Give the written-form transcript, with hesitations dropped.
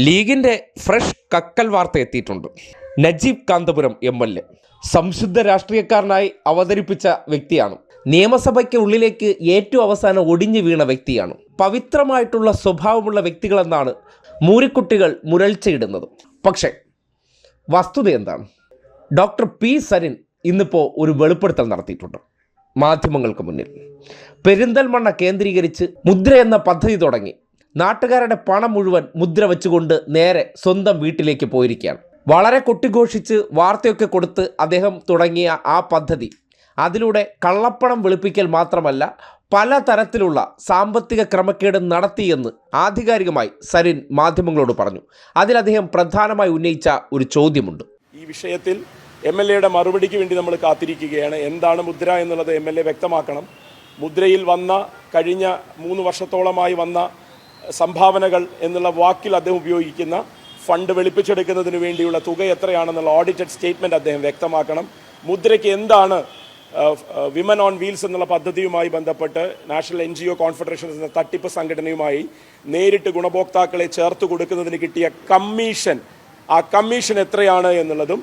ലീഗിന്റെ ഫ്രഷ് കക്കൽ വാർത്ത എത്തിയിട്ടുണ്ട്. നജീബ് കാന്തപുരം MLA സംശുദ്ധ രാഷ്ട്രീയക്കാരനായി അവതരിപ്പിച്ച വ്യക്തിയാണ്. നിയമസഭയ്ക്ക് ഉള്ളിലേക്ക് ഏറ്റവും അവസാനം ഒടിഞ്ഞു വീണ വ്യക്തിയാണ്. പവിത്രമായിട്ടുള്ള സ്വഭാവമുള്ള വ്യക്തികളെന്നാണ് മൂരിക്കുട്ടികൾ മുരൾച്ചയിടുന്നത്. പക്ഷേ വസ്തുത എന്താണ്? Doctor P. സരിൻ ഇന്നിപ്പോൾ ഒരു വെളിപ്പെടുത്തൽ നടത്തിയിട്ടുണ്ട് മാധ്യമങ്ങൾക്ക് മുന്നിൽ. പെരിന്തൽമണ്ണ കേന്ദ്രീകരിച്ച് മുദ്ര എന്ന പദ്ധതി തുടങ്ങി നാട്ടുകാരുടെ പണം മുഴുവൻ മുദ്ര വെച്ചുകൊണ്ട് നേരെ സ്വന്തം വീട്ടിലേക്ക് പോയിരിക്കുകയാണ്. വളരെ കൊട്ടിഘോഷിച്ച് വാർത്തയൊക്കെ കൊടുത്ത് അദ്ദേഹം തുടങ്ങിയ ആ പദ്ധതി അതിലൂടെ കള്ളപ്പണം വെളുപ്പിക്കൽ മാത്രമല്ല പല തരത്തിലുള്ള സാമ്പത്തിക ക്രമക്കേട് നടത്തിയെന്ന് ആധികാരികമായി സരിൻ മാധ്യമങ്ങളോട് പറഞ്ഞു. അതിൽ അദ്ദേഹം പ്രധാനമായി ഉന്നയിച്ച ഒരു ചോദ്യമുണ്ട്. ഈ വിഷയത്തിൽ MLAയുടെ മറുപടിക്ക് വേണ്ടി നമ്മൾ കാത്തിരിക്കുകയാണ്. എന്താണ് മുദ്ര എന്നുള്ളത് MLA വ്യക്തമാക്കണം. മുദ്രയിൽ വന്ന കഴിഞ്ഞ 3 വർഷത്തോളമായി വന്ന സംഭാവനകൾ എന്നുള്ള വാക്കിൽ അദ്ദേഹം ഉപയോഗിക്കുന്ന ഫണ്ട് വെളുപ്പിച്ചെടുക്കുന്നതിന് വേണ്ടിയുള്ള തുക എത്രയാണെന്നുള്ള ഓഡിറ്റഡ് സ്റ്റേറ്റ്മെൻറ്റ് അദ്ദേഹം വ്യക്തമാക്കണം. മുദ്രയ്ക്ക് എന്താണ് വിമൻ ഓൺ വീൽസ് എന്നുള്ള പദ്ധതിയുമായി ബന്ധപ്പെട്ട് നാഷണൽ NGO കോൺഫെഡറേഷൻ എന്ന തട്ടിപ്പ് സംഘടനയുമായി നേരിട്ട് ഗുണഭോക്താക്കളെ ചേർത്ത് കൊടുക്കുന്നതിന് കിട്ടിയ കമ്മീഷൻ, ആ കമ്മീഷൻ എത്രയാണ് എന്നുള്ളതും